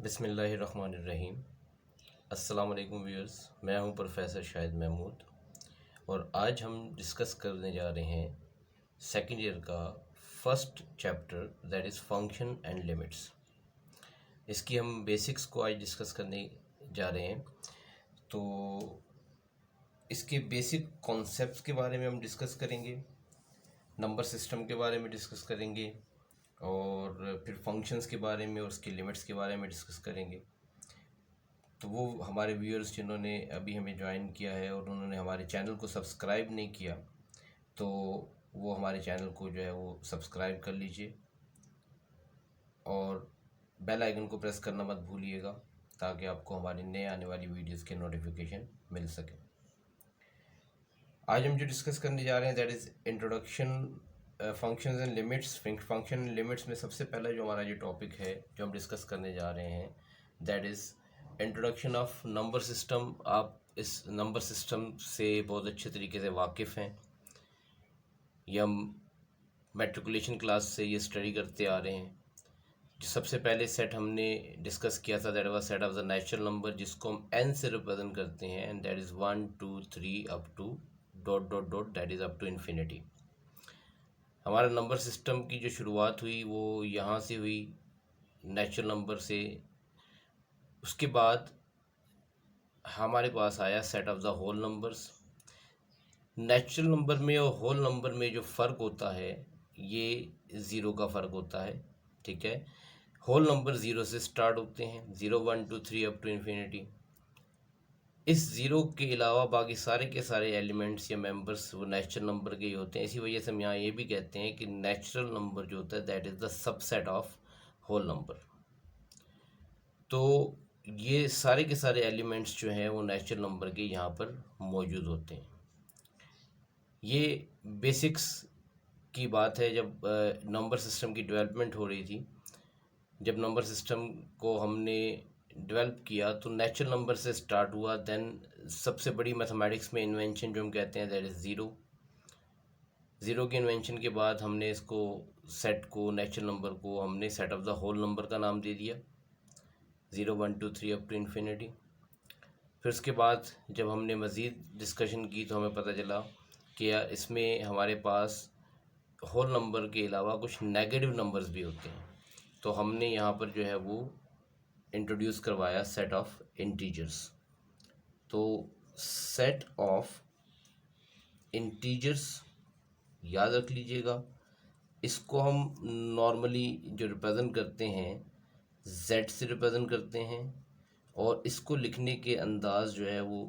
बिस्मिल्लाहिर्रहमानिर्रहीम। अस्सलाम वालेकुम व्यूअर्स, मैं हूं प्रोफेसर शाहिद महमूद और आज हम डिस्कस करने जा रहे हैं सेकंड ईयर का first chapter that is function and limits. इसकी हम बेसिक्स को आज डिस्कस करने जा रहे हैं। तो इसके बेसिक कॉन्सेप्ट्स के बारे में हम डिस्कस करेंगे, नंबर सिस्टम के बारे में डिस्कस करेंगे और फिर फंक्शंस के बारे में और उसकी लिमिट्स के बारे में डिस्कस करेंगे। तो वो हमारे व्यूअर्स जिन्होंने अभी हमें ज्वाइन किया है और उन्होंने हमारे चैनल को सब्सक्राइब नहीं किया, तो वो हमारे चैनल को जो है वो सब्सक्राइब कर लीजिए और बेल आइकन को प्रेस करना मत भूलिएगा ताकि आपको हमारी नए आने वाली वीडियोस के नोटिफिकेशन मिल सके। आज हम जो डिस्कस करने जा रहे हैं that is introduction functions and limits. Function and limits में सबसे पहला जो हमारा जो टॉपिक है जो हम डिस्कस करने जा रहे हैं that is introduction of number system. आप इस नंबर सिस्टम से बहुत अच्छे तरीके से वाकिफ़ हैं, ये हम मैट्रिकुलेशन क्लास से ये स्टडी करते आ रहे हैं। जो सबसे पहले सेट हमने डिस्कस किया था that was set of the natural number, जिसको हम n से रिप्रेजेंट करते हैं and that is 1 2 3 up to dot dot dot that is up to infinity. हमारा नंबर सिस्टम की जो शुरुआत हुई वो यहाँ से हुई नेचुरल नंबर से। उसके बाद हमारे पास आया set of the whole numbers. Natural number में और होल नंबर में जो फ़र्क होता है ये ज़ीरो का फ़र्क होता है, ठीक है। होल नंबर ज़ीरो से स्टार्ट होते हैं, 0 1 2 3 अप टू इन्फिनिटी। इस ज़ीरो के अलावा बाकी सारे के सारे एलिमेंट्स या मेंबर्स वो नेचुरल नंबर के ही होते हैं। इसी वजह से हम यहाँ ये भी कहते हैं कि नेचुरल नंबर जो होता है that is the subset of whole number. तो ये सारे के सारे एलिमेंट्स जो हैं वो नेचुरल नंबर के यहाँ पर मौजूद होते हैं। ये बेसिक्स की बात है जब नंबर सिस्टम की डेवलपमेंट हो रही थी। जब नंबर सिस्टम को हमने डेवलप किया तो नेचुरल नंबर से स्टार्ट हुआ। देन सबसे बड़ी मैथमेटिक्स में इन्वेंशन जो हम कहते हैं दैट इज़ ज़ीरो। ज़ीरो के इन्वेंशन के बाद हमने इसको सेट को नेचुरल नंबर को हमने set of the whole number का नाम दे दिया, 0 1 2 3 अप टू इन्फिनिटी। फिर उसके बाद जब हमने मज़ीद डिस्कशन की तो हमें पता चला कि यार इसमें हमारे पास होल नंबर के अलावा कुछ नेगेटिव नंबर्स भी होते हैं। तो हमने यहाँ पर जो है वो इंट्रोड्यूस करवाया सेट ऑफ इंटीजर्स। तो सेट ऑफ इंटीजर्स याद रख लीजिएगा, इसको हम नॉर्मली जो रिप्रेजेंट करते हैं z से रिप्रेजेंट करते हैं और इसको लिखने के अंदाज जो है वो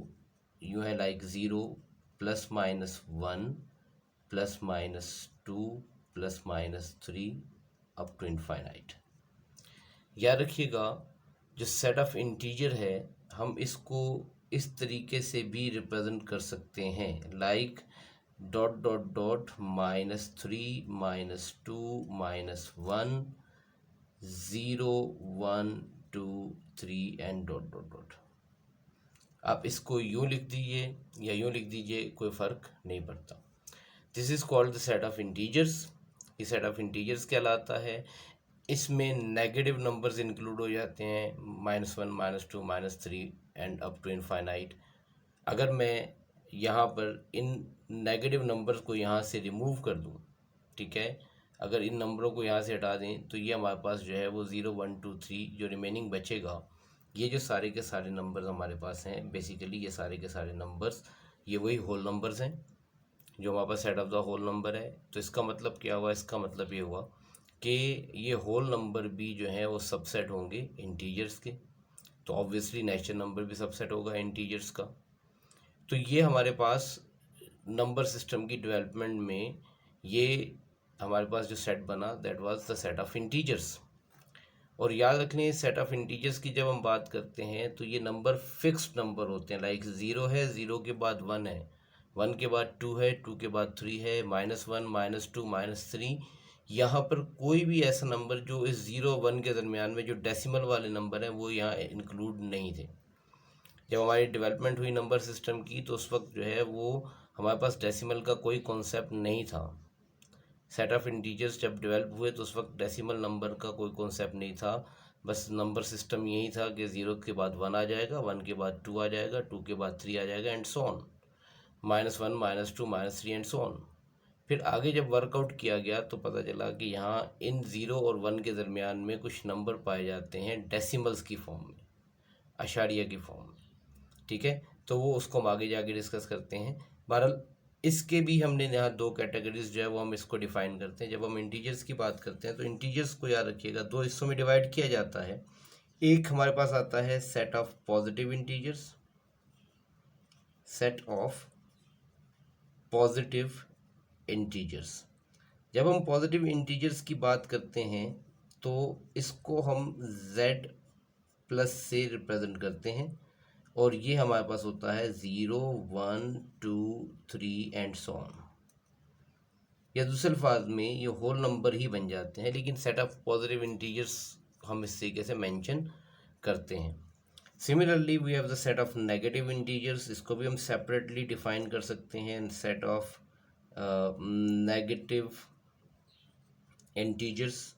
यूँ है like 0 plus minus 1 plus minus 2 plus minus 3 up to infinite. याद रखिएगा जो सेट ऑफ इंटीजर है हम इसको इस तरीके से भी रिप्रेजेंट कर सकते हैं like dot dot dot -3 -2 -1 0 1 2 3 and dot dot dot. आप इसको यूँ लिख दीजिए या यूँ लिख दीजिए, कोई फ़र्क नहीं पड़ता। This is called the set of integers. ये सेट ऑफ इंटीजर्स कहलाता है। इसमें नेगेटिव नंबर्स इंक्लूड हो जाते हैं, -1 -2 -3 एंड अप टू इनफाइनाइट। अगर मैं यहाँ पर इन नेगेटिव नंबर्स को यहाँ से रिमूव कर दूँ, ठीक है, अगर इन नंबरों को यहाँ से हटा दें तो ये हमारे पास जो है वो 0 1 2 3 जो रिमेनिंग बचेगा, ये जो सारे के सारे नंबर्स हमारे पास हैं बेसिकली ये सारे के सारे नंबर्स ये वही होल नंबर्स हैं जो हमारे पास set of the whole number है। तो इसका मतलब क्या हुआ, इसका मतलब ये हुआ कि ये होल नंबर भी जो है वो सबसेट होंगे इंटीजर्स के। तो ऑब्वियसली नेचुरल नंबर भी सबसेट होगा इंटीजर्स का। तो ये हमारे पास नंबर सिस्टम की डेवलपमेंट में ये हमारे पास जो सेट बना that was the set of integers. और याद रखने सेट ऑफ इंटीजर्स की जब हम बात करते हैं तो ये नंबर फिक्स्ड नंबर होते हैं, लाइक 0 है, 0 के बाद 1 है, 1 के बाद 2 है, 2 के बाद 3 है, -1 -2 -3। यहाँ पर कोई भी ऐसा नंबर जो इस 0 1 के दरमियान में जो डेसिमल वाले नंबर हैं वो यहाँ इंक्लूड नहीं थे। जब हमारी डेवलपमेंट हुई नंबर सिस्टम की तो उस वक्त जो है वो हमारे पास डेसिमल का कोई कॉन्सेप्ट नहीं था। सेट ऑफ इंटीजर्स जब डेवलप हुए तो उस वक्त डेसिमल नंबर का कोई कॉन्सेप्ट नहीं था। बस नंबर सिस्टम यही था कि 0 के बाद 1 आ जाएगा, 1 के बाद 2 आ जाएगा, 2 के बाद 3 आ जाएगा and so on, -1 -2 -3 and so on. फिर आगे जब वर्कआउट किया गया तो पता चला कि यहाँ इन 0 और 1 के दरमियान में कुछ नंबर पाए जाते हैं डेसिमल्स की फॉर्म में, अशारिया की फॉर्म में, ठीक है। तो वो उसको हम आगे जाके डिस्कस करते हैं। बहरहाल इसके भी हमने यहाँ दो कैटेगरीज जो है वो हम इसको डिफाइन करते हैं। जब हम इंटीजर्स की बात करते हैं तो इंटीजर्स को याद रखिएगा, दो हिस्सों में डिवाइड किया जाता है। एक हमारे पास आता है set of positive integers, set of positive integers. जब हम पॉजिटिव इंटीजर्स की बात करते हैं तो इसको हम z प्लस से रिप्रेजेंट करते हैं और ये हमारे पास होता है 0 1 2 3 एंड सो ऑन, या दूसरे अल्फाज में ये होल नंबर ही बन जाते हैं, लेकिन सेट ऑफ पॉजिटिव इंटीजर्स हम इस तरीके से मेंशन करते हैं। Similarly we have the set of negative integers, इसको भी हम सेपरेटली डिफाइन कर सकते हैं, सेट ऑफ नेगेटिव इंटीजर्स।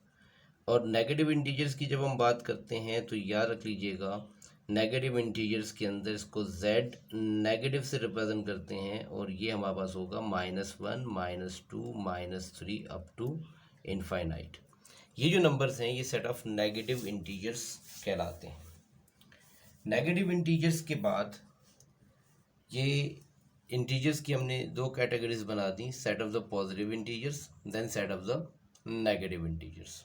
और नेगेटिव इंटीजर्स की जब हम बात करते हैं तो याद रख लीजिएगा, नेगेटिव इंटीजर्स के अंदर इसको z नेगेटिव से रिप्रेजेंट करते हैं और ये हमारे पास होगा -1 -2 -3 अप टू इनफाइनाइट। ये जो नंबर्स हैं ये सेट ऑफ नेगेटिव इंटीजर्स कहलाते हैं। नेगेटिव इंटीजर्स के बाद ये इंटीजर्स की हमने दो कैटेगरीज बना दी, set of the positive integers then set of the negative integers.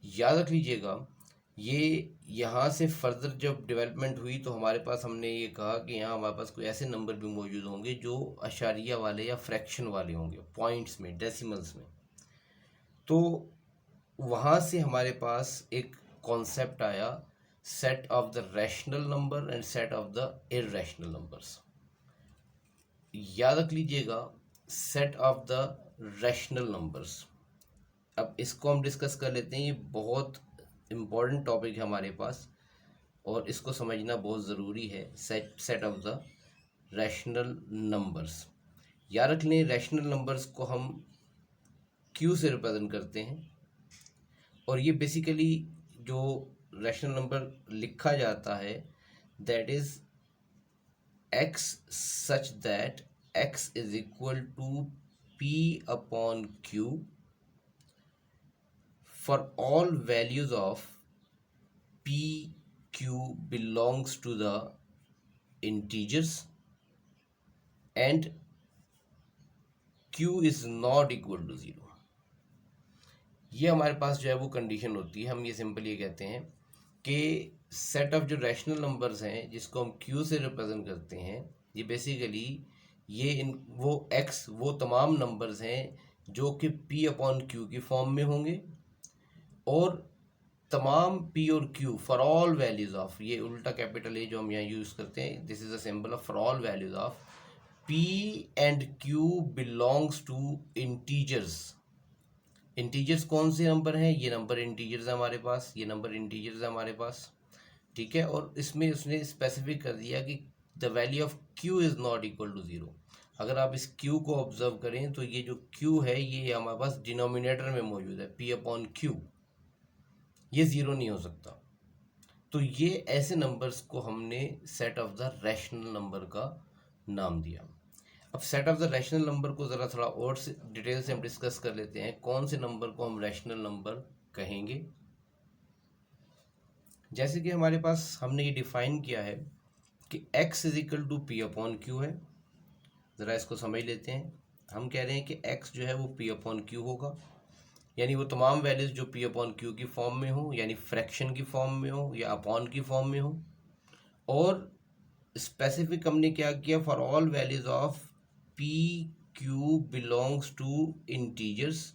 याद रख लीजिएगा, ये यहाँ से फर्दर जब डेवलपमेंट हुई तो हमारे पास हमने ये कहा कि यहाँ हमारे पास कोई ऐसे नंबर भी मौजूद होंगे जो अशारिया वाले या फ्रैक्शन वाले होंगे, पॉइंट्स में, डेसिमल्स में। तो वहाँ से हमारे पास एक कॉन्सेप्ट आया, set of the rational number and set of the irrational numbers. याद रख लीजिएगा, set of the rational numbers, अब इसको हम डिस्कस कर लेते हैं। ये बहुत इम्पॉर्टेंट टॉपिक है हमारे पास और इसको समझना बहुत ज़रूरी है। Set of the rational numbers, याद रख लें, रैशनल नंबर्स को हम क्यू से रिप्रेजेंट करते हैं और ये बेसिकली जो रैशनल नंबर लिखा जाता है that is x such that x is equal to p upon q for all values of p q belongs to the integers and q is not equal to 0। ये हमारे पास जो है वो कंडीशन होती है। हम ये सिंपल ये कहते हैं कि सेट ऑफ जो रैशनल नंबर्स हैं जिसको हम q से रिप्रेजेंट करते हैं, ये बेसिकली ये वो x वो तमाम नंबर्स हैं जो कि p अपॉन q की फॉर्म में होंगे और तमाम p और q for all values of, ये उल्टा कैपिटल ए जो हम यहाँ यूज़ करते हैं, this is a symbol of for all values of p and q belongs to integers. Integers कौन से नंबर हैं? ये नंबर इंटीजर्स है हमारे पास, ये नंबर इंटीजर्स है हमारे पास, ठीक है। और इसमें उसने स्पेसिफिक कर दिया कि the value of q is not equal to 0। अगर आप इस q को ऑब्जर्व करें तो ये जो q है ये हमारे पास डिनोमिनेटर में मौजूद है, p अपॉन q, ये 0 नहीं हो सकता। तो ये ऐसे नंबर्स को हमने set of the rational number का नाम दिया। अब set of the rational number को ज़रा थोड़ा और से डिटेल से हम डिस्कस कर लेते हैं, कौन से नंबर को हम रैशनल नंबर कहेंगे। जैसे कि हमारे पास हमने ये डिफाइन किया है कि x is equal to P upon Q है। ज़रा इसको समझ लेते हैं। हम कह रहे हैं कि x जो है वो p अपॉन क्यू होगा, यानी वो तमाम वैल्यूज़ जो p अपॉन क्यू की फॉर्म में हो, यानी फ्रैक्शन की फॉर्म में हो या अपॉन की फॉर्म में हो। और स्पेसिफिक हमने क्या किया, for all values of p q belongs to integers.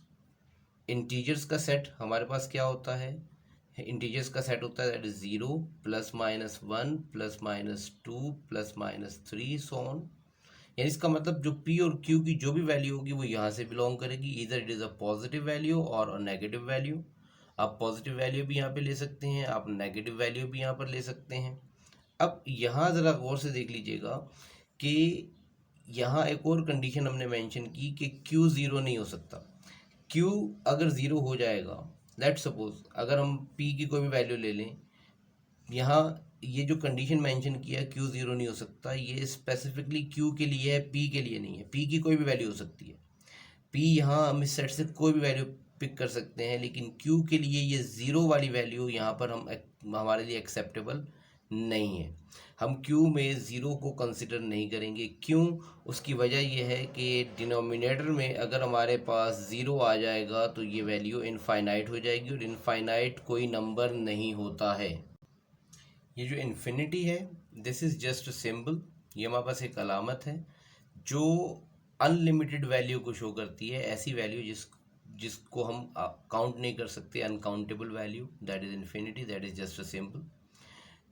Integers का सेट हमारे पास क्या होता है, इंटीजर्स का सेट होता है दैट इज 0 +-1 +-2 +-3 सो ऑन। यानी इसका मतलब जो p और q की जो भी वैल्यू होगी वो यहाँ से बिलोंग करेगी, इधर it is a positive value और अ नेगेटिव वैल्यू। आप पॉजिटिव वैल्यू भी यहाँ पे ले सकते हैं, आप नेगेटिव वैल्यू भी यहाँ पर ले सकते हैं। अब यहाँ ज़रा गौर से देख लीजिएगा कि यहाँ एक और कंडीशन हमने मेंशन की कि q 0 नहीं हो सकता। q अगर 0 हो जाएगा लेट सपोज अगर हम p की कोई भी वैल्यू ले लें, यहाँ ये जो कंडीशन मेंशन किया है q ज़ीरो नहीं हो सकता, ये स्पेसिफिकली q के लिए है, p के लिए नहीं है। p की कोई भी वैल्यू हो सकती है, p यहाँ हम इस सेट से कोई भी वैल्यू पिक कर सकते हैं, लेकिन q के लिए ये ज़ीरो वाली वैल्यू यहाँ पर हमारे लिए एक्सेप्टेबल नहीं है। हम q में ज़ीरो को कंसिडर नहीं करेंगे। क्यों? उसकी वजह यह है कि डिनोमिनेटर में अगर हमारे पास ज़ीरो आ जाएगा तो ये वैल्यू इनफाइनाइट हो जाएगी, और इनफाइनाइट कोई नंबर नहीं होता है। ये जो इन्फिनिटी है, दिस इज़ जस्ट सिंबल, ये हमारे पास एक अलामत है जो अनलिमिटेड वैल्यू को शो करती है, ऐसी वैल्यू जिसको हम काउंट नहीं कर सकते, uncountable value, that is infinity, that is just a symbol.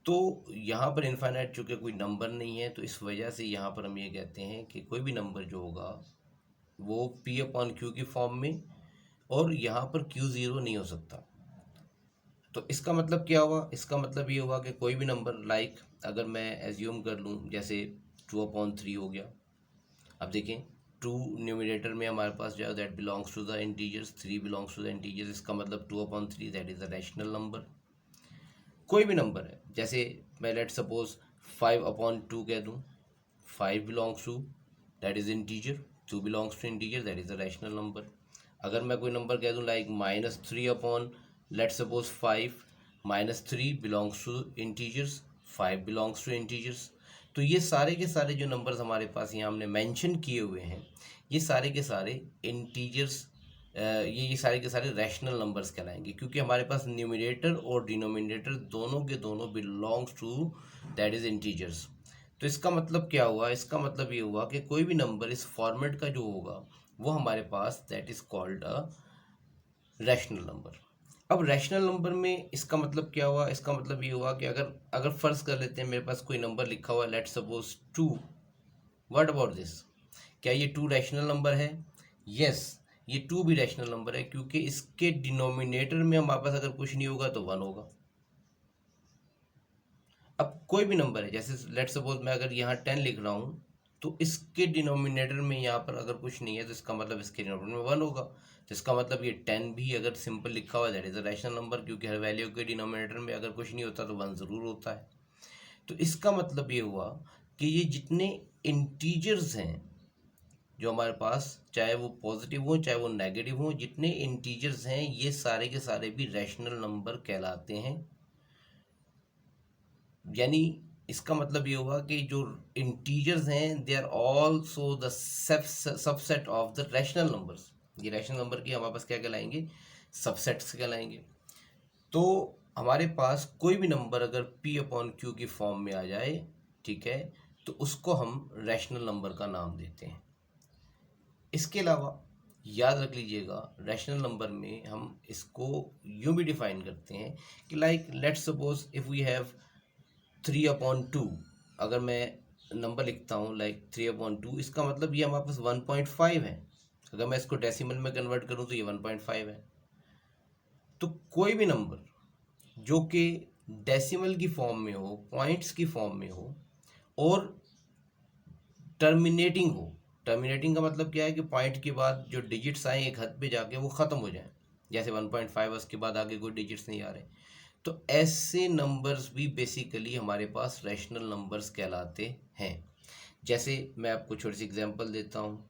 तो यहाँ पर इनफाइनाइट चूँकि कोई नंबर नहीं है, तो इस वजह से यहाँ पर हम ये कहते हैं कि कोई भी नंबर जो होगा वो p अपॉन क्यू की फॉर्म में, और यहाँ पर q ज़ीरो नहीं हो सकता। तो इसका मतलब क्या हुआ? इसका मतलब ये हुआ कि कोई भी नंबर लाइक अगर मैं एज्यूम कर लूँ जैसे 2/3 हो गया। अब देखें, 2 न्यूमिनेटर में हमारे पास जो है that belongs to the integers, 3 belongs to the integers, इसका मतलब 2/3 that is a rational number. कोई भी नंबर है, जैसे मैं लेट सपोज 5/2 कह दूँ, 5 belongs to that is integer, 2 belongs to integer, that is a rational number. अगर मैं कोई नंबर कह दूँ like -3 upon let suppose 5, -3 belongs to integers, 5 belongs to integers. तो ये सारे के सारे जो नंबर्स हमारे पास यहाँ हमने मेंशन किए हुए हैं, ये सारे के सारे इंटीजर्स, ये सारे के सारे रैशनल नंबर्स कहलाएंगे, क्योंकि हमारे पास न्यूमरेटर और डिनोमिनेटर दोनों के दोनों belongs to that is integers. तो इसका मतलब क्या हुआ? इसका मतलब ये हुआ कि कोई भी नंबर इस फॉर्मेट का जो होगा वो हमारे पास that is called a rational number. अब रैशनल नंबर में इसका मतलब क्या हुआ? इसका मतलब ये हुआ कि अगर अगर फर्ज कर लेते हैं मेरे पास कोई नंबर लिखा हुआ है let suppose 2, what about this? क्या ये 2 रैशनल नंबर है? यस, ये 2 भी रैशनल नंबर है, क्योंकि इसके डिनोमिनेटर में हमारे पास अगर कुछ नहीं होगा तो 1 होगा। अब कोई भी नंबर है, जैसे लेट सपोज मैं अगर यहाँ 10 लिख रहा हूँ, तो इसके डिनोमिनेटर में यहाँ पर अगर कुछ नहीं है तो इसका मतलब इसके डिनोमिनेटर में 1 होगा। तो इसका मतलब ये 10 भी अगर सिंपल लिखा हुआ है that is a rational number, क्योंकि हर वैल्यू के डिनोमिनेटर में अगर कुछ नहीं होता तो 1 ज़रूर होता है। तो इसका मतलब ये हुआ कि ये जितने इंटीजर्स हैं जो हमारे पास, चाहे वो पॉजिटिव हो चाहे वो नेगेटिव हो, जितने इंटीजर्स हैं ये सारे के सारे भी रैशनल नंबर कहलाते हैं। यानी इसका मतलब ये हुआ कि जो इंटीजर्स हैं they are also the subset of the rational numbers. ये रैशनल नंबर की हमारे पास क्या कहलाएंगे? सबसेट्स कहलाएंगे। तो हमारे पास कोई भी नंबर अगर p अपॉन क्यू की फॉर्म में आ जाए, ठीक है, तो उसको हम रैशनल नंबर का नाम देते हैं। इसके अलावा याद रख लीजिएगा, रैशनल नंबर में हम इसको यूँ भी डिफाइन करते हैं कि like let suppose if we have 3/2, अगर मैं नंबर लिखता हूँ लाइक 3/2, इसका मतलब ये हमारे पास 1.5 है। अगर मैं इसको डेसिमल में कन्वर्ट करूँ तो ये 1.5 है। तो कोई भी नंबर जो कि डेसिमल की फॉर्म में हो, पॉइंट्स की फॉर्म में हो, और टर्मिनेटिंग हो। टर्मिनेटिंग का मतलब क्या है कि पॉइंट के बाद जो डिजिट्स आए एक हद पे जाके वो ख़त्म हो जाए, जैसे 1.5 उसके बाद आगे कोई डिजिट्स नहीं आ रहे, तो ऐसे नंबर्स भी बेसिकली हमारे पास रैशनल नंबर्स कहलाते हैं। जैसे मैं आपको छोटी सी एग्जांपल देता हूँ।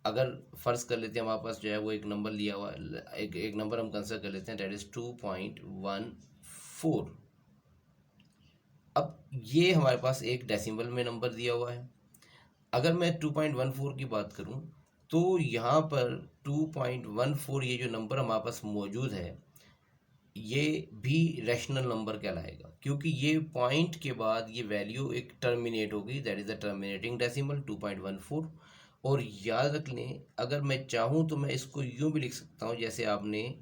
अगर फ़र्ज़ कर लेते हैं हमारे पास जो है वो एक नंबर लिया हुआ है, एक नंबर हम कंसिडर कर लेते हैं दैट इज़ 2.14। अब ये हमारे पास एक डेसिमल में नंबर दिया हुआ है। अगर मैं 2.14 की बात करूं तो यहाँ पर 2.14 ये जो नंबर हमारे पास मौजूद है ये भी रैशनल नंबर कहलाएगा, क्योंकि ये पॉइंट के बाद ये वैल्यू एक टर्मिनेट हो गई, that is the terminating decimal 2.14। और याद रख लें, अगर मैं चाहूँ तो मैं इसको यूँ भी लिख सकता हूँ जैसे आपने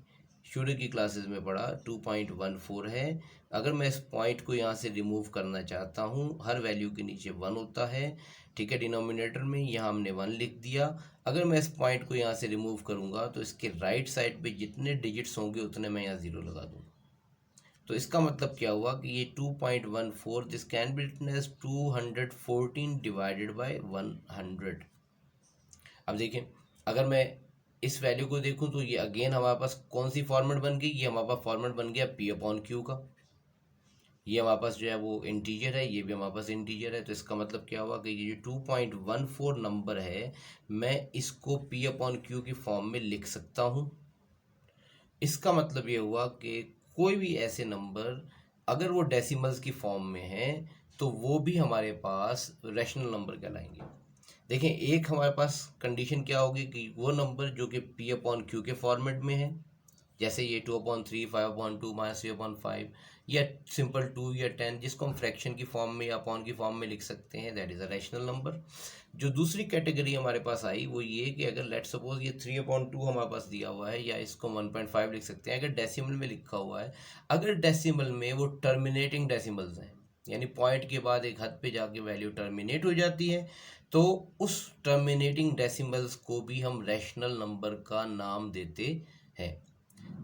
शुरू की क्लासेस में पढ़ा 2.14 है। अगर मैं इस पॉइंट को यहाँ से रिमूव करना चाहता हूँ, हर वैल्यू के नीचे 1 होता है, ठीक है, डिनोमिनेटर में यहाँ हमने 1 लिख दिया। अगर मैं इस पॉइंट को यहाँ से रिमूव करूँगा तो इसके राइट साइड पे जितने डिजिट्स होंगे उतने मैं यहाँ 0 लगा दूँगा। तो इसका मतलब क्या हुआ कि ये 2.14 this can be written as 214 divided by 100। अब देखिए, अगर मैं इस वैल्यू को देखूं तो ये अगेन हमारे पास कौन सी फॉर्मेट बन गई, ये हमारे पास फॉर्मेट बन गया पी अपॉन क्यू का। ये हमारे पास जो है वो इंटीजर है, ये भी हमारे पास इंटीजर है, तो इसका मतलब क्या हुआ कि ये जो 2.14 नंबर है मैं इसको पी अपॉन क्यू की फॉर्म में लिख सकता हूँ। इसका मतलब ये हुआ कि कोई भी ऐसे नंबर अगर वो डेसिमल्स की फॉर्म में है तो वो भी हमारे पास रैशनल नंबर कहलाएंगे। देखें, एक हमारे पास कंडीशन क्या होगी कि वो नंबर जो कि पी अपॉन क्यू के फॉर्मेट में है, जैसे ये 2/3, 5/2, -3/5, या सिंपल 2 या 10, जिसको हम फ्रैक्शन की फॉर्म में या अपॉन की फॉर्म में लिख सकते हैं, that is a rational number. जो दूसरी कैटेगरी हमारे पास आई वो ये कि अगर लेट सपोज ये 3/2 हमारे पास दिया हुआ है, या इसको 1.5 लिख सकते हैं अगर डेसिमल में लिखा हुआ है। अगर डेसिमल में वो टर्मिनेटिंग डेसिमल्स हैं, यानी पॉइंट के बाद एक हद पे जाके वैल्यू टर्मिनेट हो जाती है, तो उस टर्मिनेटिंग डेसिमल्स को भी हम रैशनल नंबर का नाम देते हैं।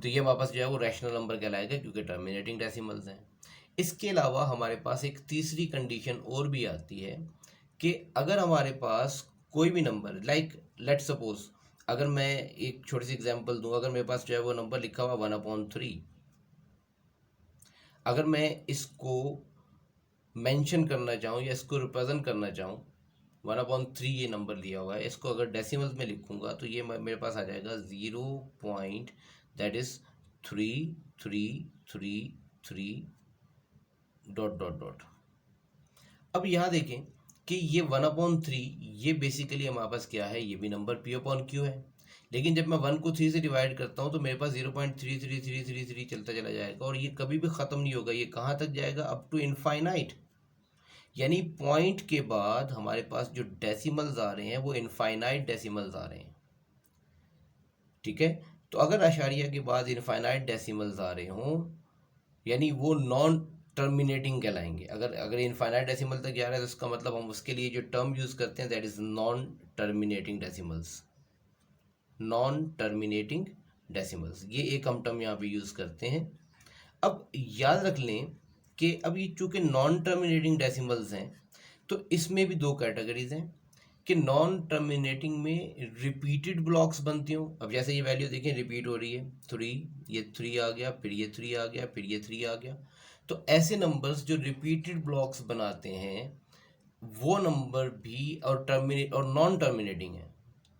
तो ये हमारे पास जो है वो रैशनल नंबर कहलाएगा क्योंकि टर्मिनेटिंग डेसिमल्स हैं। इसके अलावा हमारे पास एक तीसरी कंडीशन और भी आती है कि अगर हमारे पास कोई भी नंबर लाइक लेट सपोज, अगर मैं एक छोटी सी एग्जांपल दूं, अगर मेरे पास जो है वो नंबर लिखा हुआ 1/3, अगर मैं इसको मेंशन करना चाहूँ या इसको रिप्रेजेंट करना चाहूँ, 1/3 ये नंबर लिया हुआ है, इसको अगर डेसिमल्स में लिखूंगा तो ये मेरे पास आ जाएगा 0 point that is 3333 dot dot dot. अब यहाँ देखें कि ये 1/3 ये बेसिकली हमारे पास क्या है, ये भी नंबर पी अपॉन क्यू है, लेकिन जब मैं 1 को 3 से डिवाइड करता हूँ तो मेरे पास 0.33333 चलता चला जाएगा और ये कभी भी ख़त्म नहीं होगा। ये कहाँ तक जाएगा? Up to infinite. यानी पॉइंट के बाद हमारे पास जो डेसिमल्स आ रहे हैं वो इनफाइनाइट डेसिमल्स आ रहे हैं। ठीक है, तो अगर आशारिया के बाद इनफाइनाइट डेसिमल्स आ रहे हों यानी वो नॉन टर्मिनेटिंग कहलाएंगे। अगर अगर इनफाइनाइट डेसिमल तक जा रहा है तो इसका मतलब हम उसके लिए जो टर्म यूज़ करते हैं that is non terminating decimals. Non terminating decimals, ये एक हम टर्म यहाँ पे यूज़ करते हैं। अब याद रख लें कि अब ये चूँकि नॉन टर्मिनेटिंग डेसिमल्स हैं तो इसमें भी दो कैटेगरीज हैं कि नॉन टर्मिनेटिंग में रिपीटेड ब्लॉक्स बनती हों। अब जैसे ये वैल्यू देखें रिपीट हो रही है, 3, ये 3 आ गया, फिर ये 3 आ गया, फिर ये 3 आ गया, तो ऐसे नंबर्स जो रिपीटेड ब्लॉक्स बनाते हैं वो नंबर भी और टर्मिनेट और नॉन टर्मिनेटिंग है,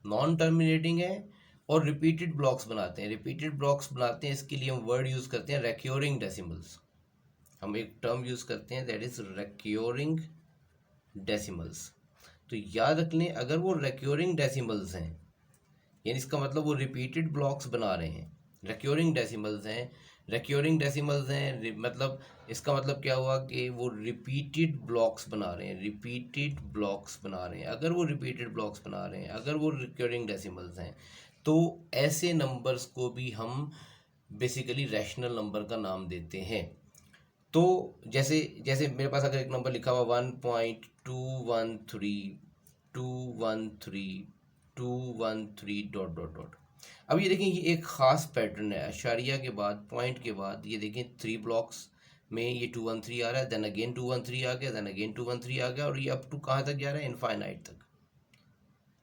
नॉन टर्मिनेटिंग है और रिपीटेड ब्लॉक्स बनाते हैं। रिपीटेड ब्लॉक्स बनाते हैं इसके लिए हम वर्ड यूज़ करते हैं रेक्योरिंग डेसिमल्स। हम एक टर्म यूज़ करते हैं दैट इज़ रेक्योरिंग डेसिमल्स। तो याद रख लें अगर वो रेक्योरिंग डेसिमल्स हैं यानी इसका मतलब वो रिपीटेड ब्लॉक्स बना रहे हैं, रेक्योरिंग डेसिमल्स हैं, रेक्योरिंग डेसिमल्स हैं मतलब इसका मतलब क्या हुआ कि वो रिपीटेड ब्लॉक्स बना रहे हैं, रिपीटेड ब्लॉक्स बना रहे हैं। अगर वो रिपीटेड ब्लॉक्स बना रहे हैं, अगर वो रिक्योरिंग डेसिमल्स हैं, तो ऐसे नंबर्स को भी हम बेसिकली रैशनल नंबर का नाम देते हैं। तो जैसे जैसे मेरे पास अगर एक नंबर लिखा हुआ 1.213 डॉट डॉट डॉट। अब ये देखें ये एक ख़ास पैटर्न है, अशारिया के बाद पॉइंट के बाद ये देखें 3 ब्लॉक्स में ये 213 आ रहा है, देन अगेन 213 आ गया, देन अगेन 213 आ गया और ये अप टू कहाँ तक जा रहा है? इनफाइनाइट तक।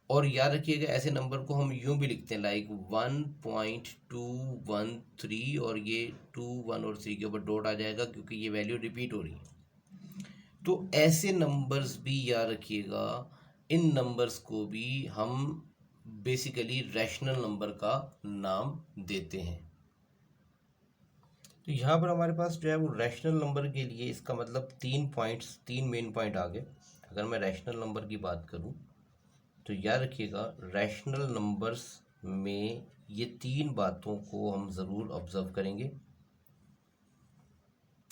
और याद रखिएगा ऐसे नंबर को हम यूं भी लिखते हैं लाइक 1.213 और ये 2, 1 और 3 के ऊपर डॉट आ जाएगा क्योंकि ये वैल्यू रिपीट हो रही है। तो ऐसे नंबर्स भी याद रखिएगा, इन नंबर्स को भी हम बेसिकली रैशनल नंबर का नाम देते हैं। तो यहाँ पर हमारे पास जो है वो रैशनल नंबर के लिए इसका मतलब 3 मेन पॉइंट आ गए। अगर मैं रैशनल नंबर की बात करूँ तो याद रखिएगा रैशनल नंबर्स में ये 3 बातों को हम ज़रूर ऑब्जर्व करेंगे।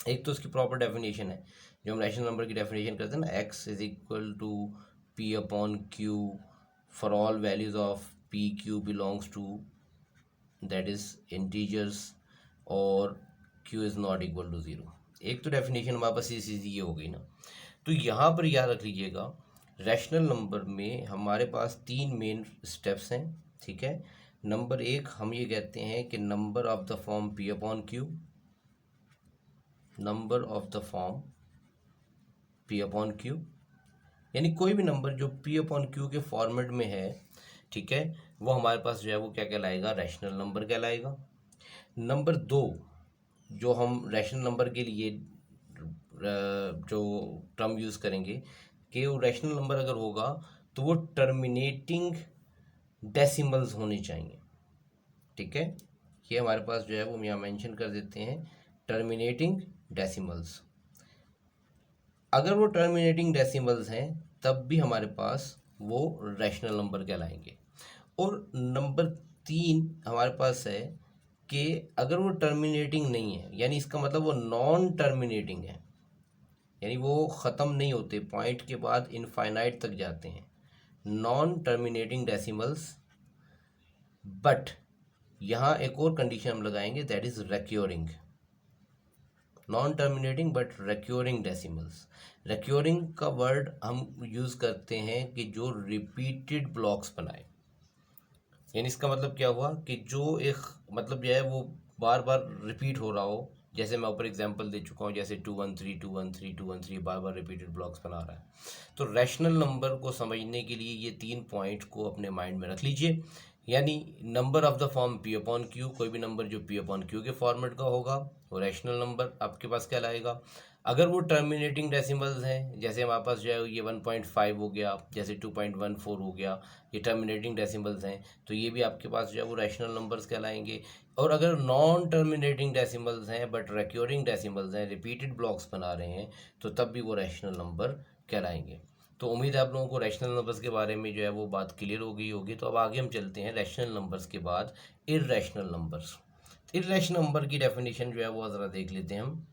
एक तो उसकी प्रॉपर डेफिनेशन है, जो हम रैशनल नंबर की डेफिनेशन करते हैं ना, x is equal to P upon Q for all values of P Q belongs to that is integers और q is not equal to 0। एक तो डेफिनेशन हमारे पास सीधी ये हो गई ना। तो यहाँ पर याद रख लीजिएगा रैशनल नंबर में हमारे पास 3 मेन स्टेप्स हैं। ठीक है, नंबर 1 हम ये कहते हैं कि number of the form P upon Q, number of the form P upon Q, यानी कोई भी नंबर जो पी अपॉन क्यू के फॉर्मेट में है, ठीक है, वो हमारे पास जो है वो क्या कहलाएगा, रैशनल नंबर कहलाएगा। नंबर 2 जो हम रैशनल नंबर के लिए जो टर्म यूज़ करेंगे कि वो रैशनल नंबर अगर होगा तो वो टर्मिनेटिंग डेसिमल्स होने चाहिए। ठीक है, ये हमारे पास जो है वो हम यहाँ मेंशन कर देते हैं, टर्मिनेटिंग डेसिमल्स। अगर वो टर्मिनेटिंग डेसिमल्स हैं तब भी हमारे पास वो रैशनल नंबर कहलाएंगे। और नंबर 3 हमारे पास है कि अगर वो टर्मिनेटिंग नहीं है, यानी इसका मतलब वो नॉन टर्मिनेटिंग है, यानी वो ख़त्म नहीं होते, पॉइंट के बाद इनफाइनाइट तक जाते हैं, नॉन टर्मिनेटिंग डेसिमल्स। बट यहाँ एक और कंडीशन हम लगाएंगे, that is recurring, non terminating but recurring decimals. Recurring का वर्ड हम यूज़ करते हैं कि जो रिपीटेड ब्लॉक्स बनाए, यानी इसका मतलब क्या हुआ कि जो एक मतलब जो है वो बार बार रिपीट हो रहा हो, जैसे मैं ऊपर एग्जांपल दे चुका हूँ, जैसे 213 213 213 बार बार रिपीटेड ब्लॉक्स बना रहा है। तो रैशनल नंबर को समझने के लिए ये 3 पॉइंट को अपने माइंड में रख लीजिए। यानी number of the form P upon Q, कोई भी नंबर जो पी अपॉन क्यू के फॉर्मेट का होगा वो रैशनल नंबर आपके पास क्या लाएगा। अगर वो टर्मिनेटिंग डेसिमल्स हैं, जैसे हमारे पास जो है ये 1.5 हो गया, जैसे 2.14 हो गया, ये टर्मिनेटिंग डेसिमल्स हैं, तो ये भी आपके पास जो है वो रैशनल नंबर्स कहलाएंगे। और अगर नॉन टर्मिनेटिंग डेसिमल्स हैं बट रिक्योरिंग डेसिमल्स हैं, रिपीटेड ब्लॉक्स बना रहे हैं, तो तब भी वो रैशनल नंबर कहलाएंगे। तो उम्मीद है आप लोगों को रैशनल नंबर्स के बारे में जो है वो बात क्लियर हो गई होगी। तो अब आगे हम चलते हैं रैशनल नंबर्स के बाद इर्रेशनल नंबर्स। इर्रेशनल नंबर की डेफिनेशन जो है वो ज़रा देख लेते हैं हम।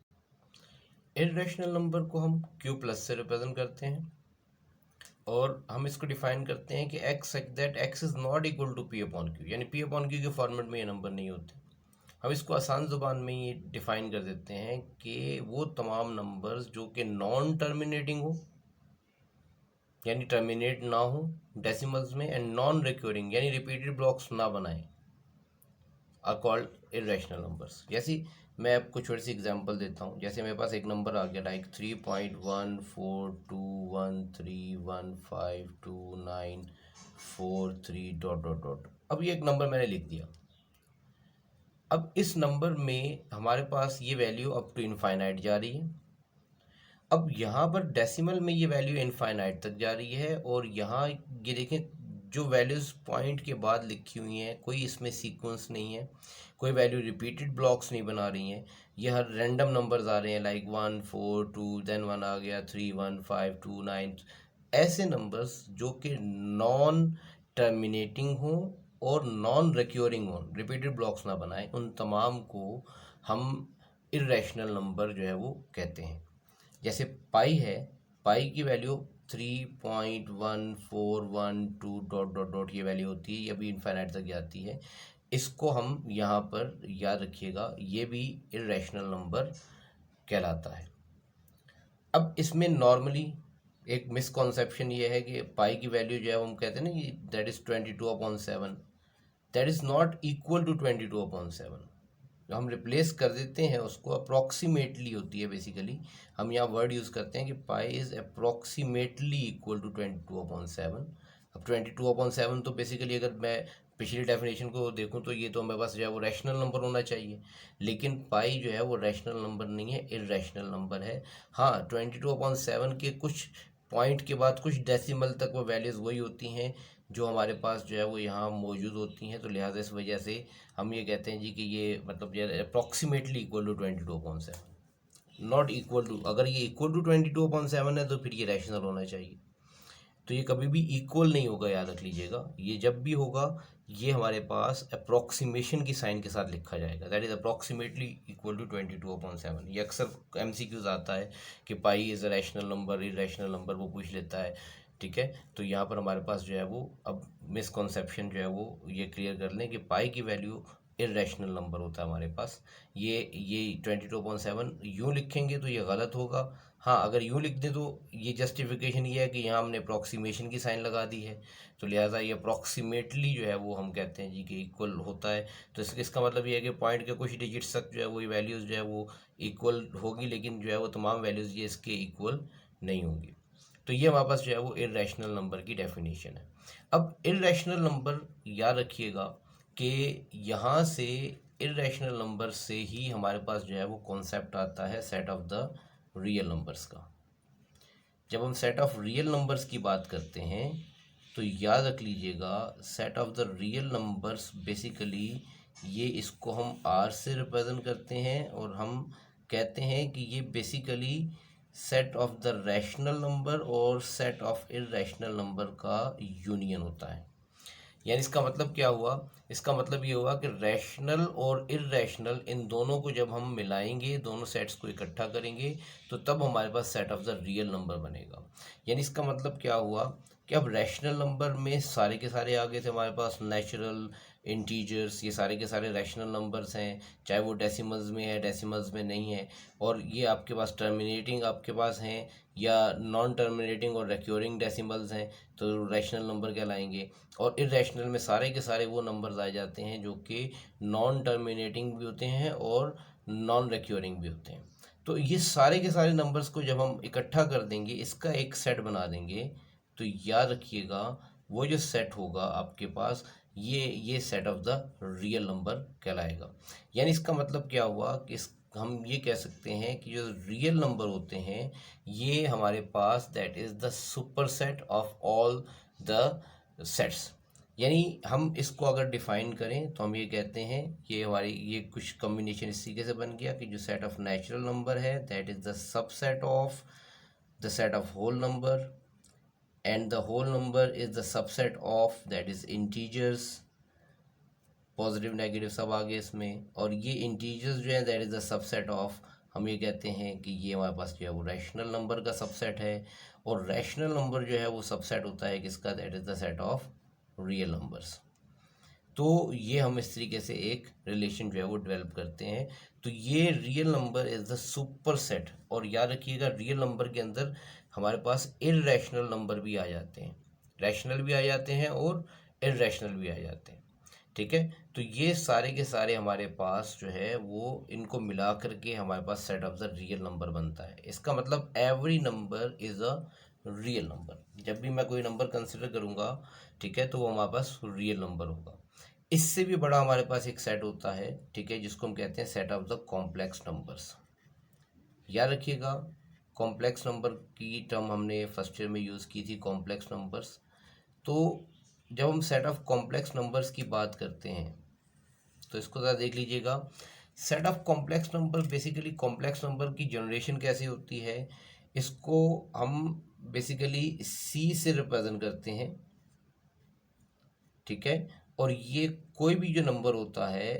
इर्रेशनल नंबर को हम क्यू प्लस से रिप्रेजेंट करते हैं और हम इसको डिफाइन करते हैं कि X such that X is not equal to P upon Q, यानी पी अपॉन क्यू के फॉर्मेट में ये नंबर नहीं होते। हम इसको आसान ज़ुबान में ये डिफाइन कर देते हैं कि वो तमाम नंबर्स जो कि नॉन टर्मिनेटिंग हो, यानी टर्मिनेट ना हो डेसिमल्स में, एंड नॉन रिक्योरिंग यानी रिपीटेड ब्लॉक्स ना बनाएं, आर कॉल्ड इर्रेशनल नंबर्स। जैसे मैं आपको छोटी सी एग्जांपल देता हूँ, जैसे मेरे पास एक नंबर आ गया लाइक 3.1421315294 डॉट डॉट डॉट। अब ये एक नंबर मैंने लिख दिया। अब इस नंबर में हमारे पास ये वैल्यू अप टू इनफाइनाइट जा रही है। अब यहाँ पर डेसिमल में ये वैल्यू इनफाइनाइट तक जा रही है, और यहाँ ये देखें जो वैल्यूज़ पॉइंट के बाद लिखी हुई हैं कोई इसमें सीक्वेंस नहीं है, कोई वैल्यू रिपीटेड ब्लॉक्स नहीं बना रही हैं, ये हर रैंडम नंबर्स आ रहे हैं लाइक 1 4 2 देन 1 आ गया 3 1 5 2 9। ऐसे नंबर्स जो कि नॉन टर्मिनेटिंग हो और नॉन रिक्योरिंग हो, रिपीटेड ब्लॉक्स ना बनाए, उन तमाम को हम इर्रेशनल नंबर जो है वो कहते हैं। जैसे पाई है, पाई की वैल्यू 3.1412 डॉट डॉट डॉट ये वैल्यू होती है, ये भी इनफाइनाइट तक जाती है। इसको हम यहाँ पर याद रखिएगा, ये भी इर्रेशनल नंबर कहलाता है। अब इसमें नॉर्मली एक मिसकॉन्सेप्शन ये है कि पाई की वैल्यू जो है हम कहते हैं ना कि that is 22/7, that is not equal to 22/7। हम रिप्लेस कर देते हैं उसको, अप्रॉक्सीमेटली होती है बेसिकली। हम यहाँ वर्ड यूज़ करते हैं कि pi is approximately equal to 22/7। अब 22/7 तो बेसिकली अगर मैं पिछली डेफिनेशन को देखूं तो ये तो मेरे पास जो है वो रैशनल नंबर होना चाहिए, लेकिन पाई जो है वो रैशनल नंबर नहीं है, इर्रेशनल नंबर है। हाँ, 22/7 के कुछ पॉइंट के बाद कुछ डेसिमल तक वो वैल्यूज़ वही होती हैं जो हमारे पास जो है वो यहाँ मौजूद होती हैं, तो लिहाजा इस वजह से हम ये कहते हैं जी कि ये मतलब ये approximately equal to 22/7, not equal to. अगर ये इक्वल टू 22/7 है तो फिर ये रैशनल होना चाहिए। तो ये कभी भी इक्वल नहीं होगा, याद रख लीजिएगा। ये जब भी होगा ये हमारे पास अप्रॉक्सीमेशन की साइन के साथ लिखा जाएगा, that is approximately equal to 22/7। ये अक्सर MCQs आता है कि pi is a rational number, irrational number, वो पूछ लेता है। ठीक है, तो यहाँ पर हमारे पास जो है वो अब मिसकॉन्सेप्शन जो है वो ये क्लियर कर लें कि पाई की वैल्यू इर्रेशनल नंबर होता है हमारे पास। ये 22/7 यूँ लिखेंगे तो ये गलत होगा। हाँ, अगर यूँ लिख दें तो ये जस्टिफिकेशन ये है कि यहाँ हमने अप्रॉक्सीमेशन की साइन लगा दी है, तो लिहाजा ये अप्रॉक्सीमेटली जो है वो हम कहते हैं जी कि इक्वल होता है। तो इसका मतलब ये है कि पॉइंट के कुछ डिजिट्स तक जो है वो वैल्यूज़ जो है वो इक्वल होगी, लेकिन जो है वो तमाम वैल्यूज़ ये इसके इक्वल नहीं होंगी। तो ये हमारे पास जो है वो इर्रेशनल नंबर की डेफिनेशन है। अब इर्रेशनल नंबर याद रखिएगा कि यहाँ से इर्रेशनल नंबर से ही हमारे पास जो है वो कॉन्सेप्ट आता है set of the real numbers का। जब हम सेट ऑफ रियल नंबर्स की बात करते हैं तो याद रख लीजिएगा set of the real numbers basically ये इसको हम आर से रिप्रेजेंट करते हैं और हम कहते हैं कि ये basically set of the rational number और सेट ऑफ इर्रेशनल नंबर का यूनियन होता है। यानी इसका मतलब क्या हुआ, इसका मतलब ये हुआ कि रैशनल और इर्रेशनल इन दोनों को जब हम मिलाएंगे, दोनों सेट्स को इकट्ठा करेंगे तो तब हमारे पास set of the real number बनेगा। यानी इसका मतलब क्या हुआ कि अब रैशनल नंबर में सारे के सारे आ गए थे हमारे पास, नेचुरल, इंटीजर्स, ये सारे के सारे रैशनल नंबर्स हैं, चाहे वो डेसिमल्स में है डेसिमल्स में नहीं है, और ये आपके पास टर्मिनेटिंग आपके पास हैं या नॉन टर्मिनेटिंग और रिक्योरिंग डेसिमल्स हैं तो रैशनल नंबर कहलाएंगे। और इर्रेशनल में सारे के सारे वो नंबर्स आ जाते हैं जो कि नॉन टर्मिनेटिंग भी होते हैं और नॉन रिक्योरिंग भी होते हैं। तो ये सारे के सारे नंबर्स को जब हम इकट्ठा कर देंगे, इसका एक सेट बना देंगे, तो याद रखिएगा वो जो सेट होगा आपके पास ये set of the real number कहलाएगा। यानी इसका मतलब क्या हुआ कि हम ये कह सकते हैं कि जो रियल नंबर होते हैं ये हमारे पास that is the super set of all the sets. यानी हम इसको अगर डिफाइन करें तो हम ये कहते हैं ये हमारी ये कुछ कॉम्बिनेशन इस तरीके से बन गया कि जो सेट ऑफ नेचुरल नंबर है that is the subset of the set of whole number, and the whole number is the subset of that is integers, positive negative सब आ गए इसमें, और ये इंटीजर्स जो है that is the subset of, हम ये कहते हैं कि ये हमारे पास जो है वो रैशनल नंबर का सबसेट है, और रैशनल नंबर जो है वो सबसेट होता है किसका, that is the set of real numbers. तो ये हम इस तरीके से एक रिलेशन जो है वो डेवलप करते हैं। तो ये real number is the super set, और याद रखिएगा रियल नंबर के अंदर हमारे पास इर्रेशनल नंबर भी आ जाते हैं, रैशनल भी आ जाते हैं और इर्रेशनल भी आ जाते हैं, ठीक है। तो ये सारे के सारे हमारे पास जो है वो इनको मिला करके हमारे पास set of the real number बनता है। इसका मतलब every number is a real number. जब भी मैं कोई नंबर कंसिडर करूँगा, ठीक है, तो वो हमारे पास रियल नंबर होगा। इससे भी बड़ा हमारे पास एक सेट होता है, ठीक है, जिसको हम कहते हैं set of the complex numbers. याद रखिएगा कॉम्प्लेक्स नंबर की टर्म हमने फर्स्ट ईयर में यूज़ की थी, कॉम्प्लेक्स नंबर्स। तो जब हम सेट ऑफ कॉम्प्लेक्स नंबर्स की बात करते हैं तो इसको ज़रा देख लीजिएगा। Set of complex number basically complex number की जनरेशन कैसे होती है, इसको हम बेसिकली सी से रिप्रेजेंट करते हैं, ठीक है। और ये कोई भी जो नंबर होता है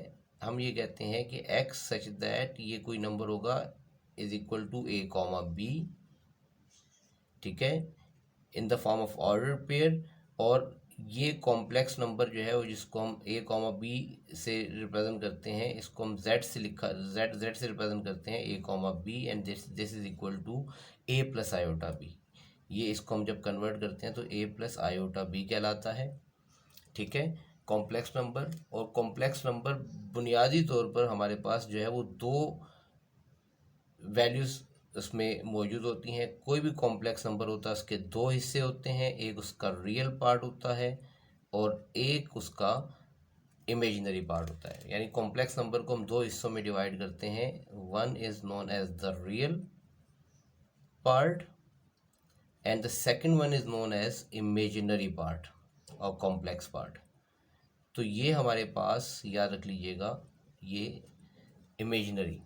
हम ये कहते हैं कि एक्स सच दैट ये कोई नंबर होगा is equal to A comma B, ठीक है, in the form of order pair. और ये कॉम्प्लेक्स नंबर जो है वो जिसको हम ए कॉमा बी से रिप्रेजेंट करते हैं, इसको हम जेड से जेड से रिप्रेजेंट करते हैं, A comma B, and this is equal to A plus iota B. ये इसको हम जब कन्वर्ट करते हैं तो ए प्लस आयोटा बी कहलाता है, ठीक है, कॉम्प्लेक्स नंबर। और कॉम्प्लेक्स नंबर बुनियादी तौर पर हमारे पास जो है वो दो वैल्यूज़ उसमें मौजूद होती हैं। कोई भी कॉम्प्लेक्स नंबर होता है उसके दो हिस्से होते हैं, एक उसका रियल पार्ट होता है और एक उसका इमेजिनरी पार्ट होता है। यानी कॉम्प्लेक्स नंबर को हम दो हिस्सों में डिवाइड करते हैं, one is known as the real part and the second one is known as imaginary part और कॉम्प्लेक्स पार्ट। तो ये हमारे पास याद रख लीजिएगा, ये इमेजिनरी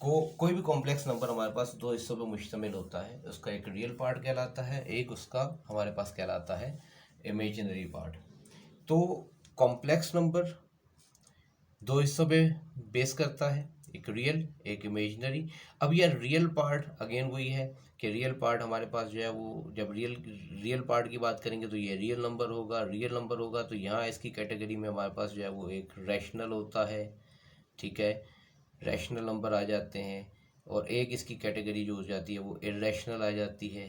कोई भी कॉम्प्लेक्स नंबर हमारे पास दो हिस्सों पर मुश्तमिल होता है, उसका एक रियल पार्ट कहलाता है, एक उसका हमारे पास कहलाता है इमेजिनरी पार्ट। तो कॉम्प्लेक्स नंबर दो हिस्सों पे बेस करता है, एक रियल एक इमेजिनरी। अब यह रियल पार्ट अगेन वही है कि रियल पार्ट हमारे पास जो है वो जब रियल पार्ट की बात करेंगे तो ये रियल नंबर होगा, रियल नंबर होगा तो यहाँ इसकी कैटेगरी में हमारे पास जो है वो एक रैशनल होता है, ठीक है, रैशनल नंबर आ जाते हैं। और एक इसकी कैटेगरी जो हो जाती है वो इर्रेशनल आ जाती है।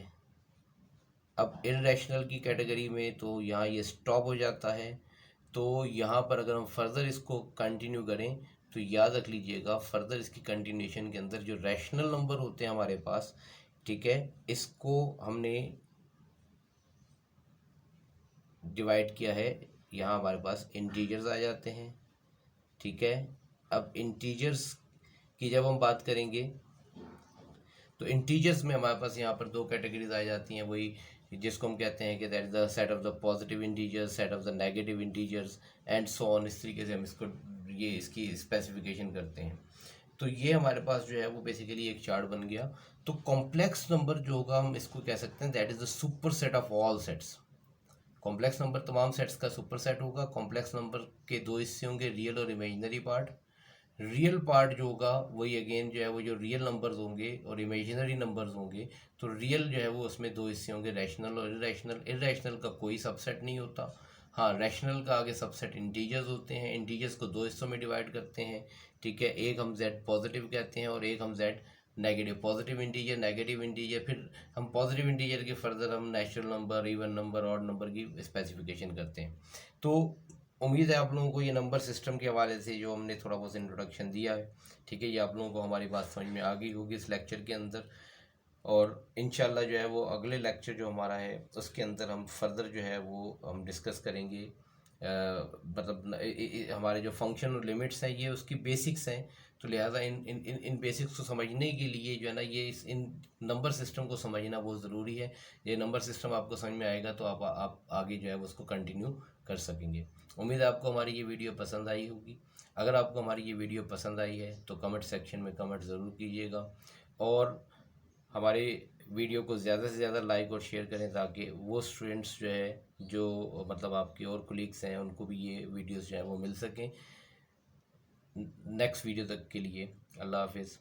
अब इर्रेशनल की कैटेगरी में तो यहाँ ये स्टॉप हो जाता है। तो यहाँ पर अगर हम फर्दर इसको कंटिन्यू करें तो याद रख लीजिएगा फर्दर इसकी कंटिन्यूशन के अंदर जो रैशनल नंबर होते हैं हमारे पास, ठीक है, इसको हमने डिवाइड किया है, यहाँ हमारे पास इंटीजर्स आ जाते हैं। ठीक है, अब इंटीजर्स की जब हम बात करेंगे तो इंटीजर्स में हमारे पास यहाँ पर दो कैटेगरीज आ जाती हैं, वही जिसको हम कहते हैं कि that is the set of the positive integers, set of the negative integers and so on. इस तरीके से हम इसको ये इसकी स्पेसिफिकेशन करते हैं। तो ये हमारे पास जो है वो बेसिकली एक चार्ट बन गया। तो कॉम्प्लेक्स नंबर जो होगा हम इसको कह सकते हैं that is the super set of all sets. Complex number तमाम सेट्स का सुपर सेट होगा। कॉम्प्लेक्स नंबर के दो हिस्से होंगे, रियल और इमेजिनरी पार्ट। रियल पार्ट जो होगा वही अगेन जो है वो जो रियल नंबर्स होंगे और इमेजिनरी नंबर्स होंगे। तो रियल जो है वो उसमें दो हिस्से होंगे, रैशनल और इरेशनल। इरेशनल का कोई सबसेट नहीं होता। हाँ, रैशनल का आगे सबसेट इंटीजर्स होते हैं। इंटीजर्स को दो हिस्सों में डिवाइड करते हैं। ठीक है, एक हम जेड पॉजिटिव कहते हैं और एक हम Z negative. Positive integer, negative integer, फिर हम पॉजिटिव इंटीजर के फर्दर हम natural number, even number, odd number की स्पेसिफिकेशन करते हैं। तो उम्मीद है आप लोगों को ये नंबर सिस्टम के हवाले से जो हमने थोड़ा बहुत इंट्रोडक्शन दिया है, ठीक है, ये आप लोगों को हमारी बात समझ में आ गई होगी इस लेक्चर के अंदर। और इंशाल्लाह जो है वो अगले लेक्चर जो हमारा है उसके अंदर हम फर्दर जो है वो हम डिस्कस करेंगे। मतलब हमारे जो फंक्शन और लिमिट्स हैं ये उसकी बेसिक्स हैं। तो लिहाजा इन बेसिक्स को समझने के लिए जो है ना ये इन नंबर सिस्टम को समझना बहुत ज़रूरी है। ये नंबर सिस्टम आपको समझ में आएगा तो आप आगे जो है वो उसको कंटिन्यू कर सकेंगे। उम्मीद है आपको हमारी ये वीडियो पसंद आई होगी। अगर आपको हमारी ये वीडियो पसंद आई है तो कमेंट सेक्शन में कमेंट ज़रूर कीजिएगा और हमारे वीडियो को ज़्यादा से ज़्यादा लाइक और शेयर करें ताकि वो स्टूडेंट्स जो है जो मतलब आपके और कोलीग्स हैं उनको भी ये वीडियोस जो है वो मिल सकें। नेक्स्ट वीडियो तक के लिए अल्लाह हाफिज़।